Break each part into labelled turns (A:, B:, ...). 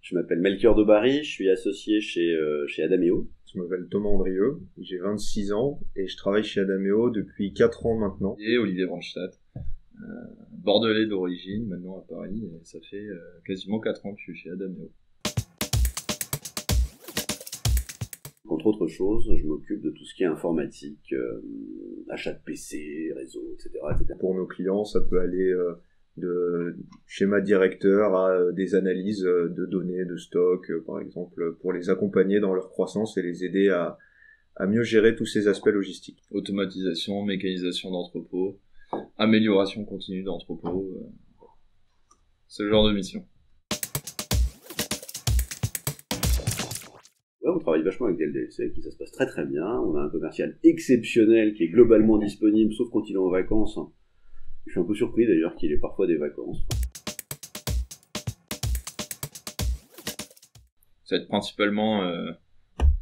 A: Je m'appelle Melchior de Barry, je suis associé chez Adameo.
B: Je m'appelle Thomas Andrieux, j'ai 26 ans et je travaille chez Adameo depuis 4 ans maintenant.
C: Et Olivier Brandstadt, bordelais d'origine, maintenant à Paris, et ça fait quasiment 4 ans que je suis chez Adameo.
A: Entre autres choses, je m'occupe de tout ce qui est informatique, achat de PC, réseau, etc., etc.
B: Pour nos clients, ça peut aller de schéma directeur à des analyses de données, de stock, par exemple, pour les accompagner dans leur croissance et les aider à mieux gérer tous ces aspects logistiques.
C: Automatisation, mécanisation d'entrepôt, amélioration continue d'entrepôt, ce genre de mission.
A: Ouais, on travaille vachement avec DLDLC, avec qui ça se passe très très bien. On a un commercial exceptionnel qui est globalement disponible, sauf quand il est en vacances. Je suis un peu surpris d'ailleurs qu'il ait parfois des vacances.
C: Ça va être principalement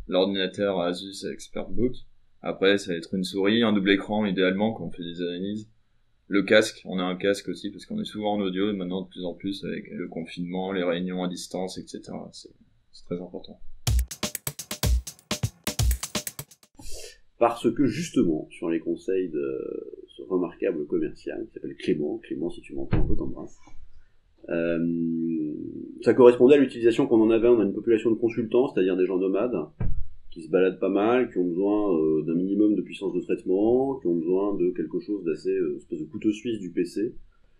C: l'ordinateur Asus ExpertBook. Après, ça va être une souris, un double écran idéalement quand on fait des analyses. Le casque, on a un casque aussi parce qu'on est souvent en audio et maintenant de plus en plus avec le confinement, les réunions à distance, etc. C'est très important.
A: Parce que justement, sur les conseils de ce remarquable commercial qui s'appelle Clément, si tu m'entends, je t'embrasse, ça correspondait à l'utilisation qu'on en avait. On a une population de consultants, c'est-à-dire des gens nomades, qui se baladent pas mal, qui ont besoin d'un minimum de puissance de traitement, qui ont besoin de quelque chose d'assez espèce de couteau suisse du PC.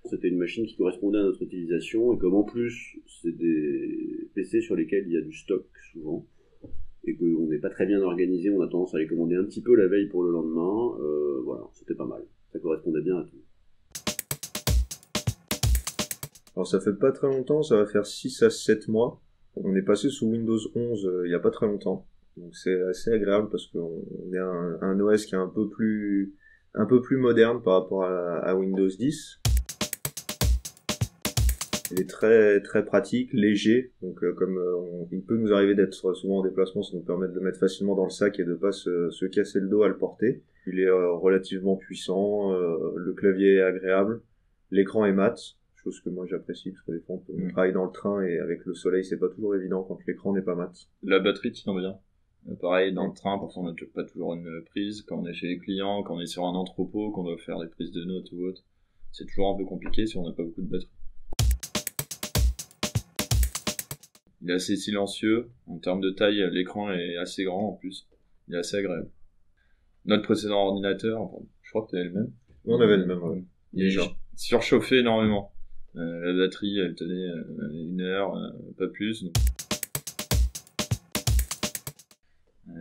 A: C'était une machine qui correspondait à notre utilisation, et comme en plus, c'est des PC sur lesquels il y a du stock souvent, et qu'on n'est pas très bien organisé, on a tendance à les commander un petit peu la veille pour le lendemain, voilà, c'était pas mal. Ça correspondait bien à tout.
B: Alors ça fait pas très longtemps, ça va faire 6 à 7 mois. On est passé sous Windows 11 il y a pas très longtemps. Donc c'est assez agréable parce qu'on est un OS qui est un peu plus moderne par rapport à Windows 10. Il est très très pratique, léger, donc comme il peut nous arriver d'être souvent en déplacement, ça nous permet de le mettre facilement dans le sac et de pas se casser le dos à le porter. Il est relativement puissant, le clavier est agréable, l'écran est mat, chose que moi j'apprécie parce que des fois on travaille dans le train et avec le soleil c'est pas toujours évident quand l'écran n'est pas mat.
C: La batterie tient bien. Pareil, dans le train, parfois on n'a pas toujours une prise. Quand on est chez les clients, quand on est sur un entrepôt, qu'on doit faire des prises de notes ou autre, c'est toujours un peu compliqué si on n'a pas beaucoup de batterie. Il est assez silencieux. En termes de taille, l'écran est assez grand en plus. Il est assez agréable. Notre précédent ordinateur, je crois que t'avais le même.
B: On avait le même, ouais.
C: Il est surchauffé énormément. La batterie, elle tenait 1 heure, pas plus. Donc.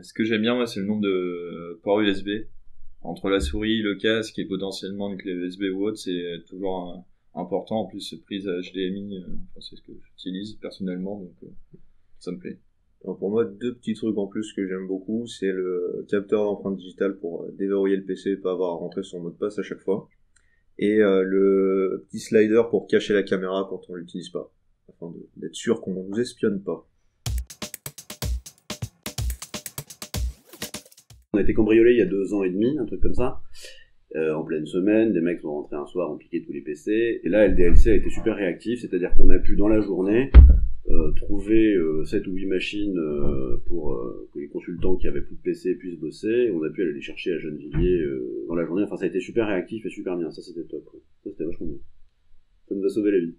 C: Ce que j'aime bien, moi, c'est le nombre de ports USB. Entre la souris, le casque et potentiellement une clé USB ou autre, c'est toujours important. En plus, prise HDMI, c'est ce que j'utilise personnellement, donc ça me plaît.
B: Alors pour moi, 2 petits trucs en plus que j'aime beaucoup, c'est le capteur d'empreinte digitale pour déverrouiller le PC et pas avoir à rentrer son mot de passe à chaque fois. Et le petit slider pour cacher la caméra quand on l'utilise pas, afin d'être sûr qu'on ne nous espionne pas.
A: On a été cambriolé il y a 2 ans et demi, un truc comme ça, en pleine semaine. Des mecs sont rentrés un soir, ont piqué tous les PC, et là LDLC a été super réactif, c'est-à-dire qu'on a pu dans la journée trouver 7 ou 8 machines pour que les consultants qui avaient plus de PC puissent bosser. On a pu aller les chercher à Gennevilliers dans la journée. Enfin, ça a été super réactif et super bien. Ça, c'était top. Ça, c'était vachement bien. Ça nous a sauvé la vie.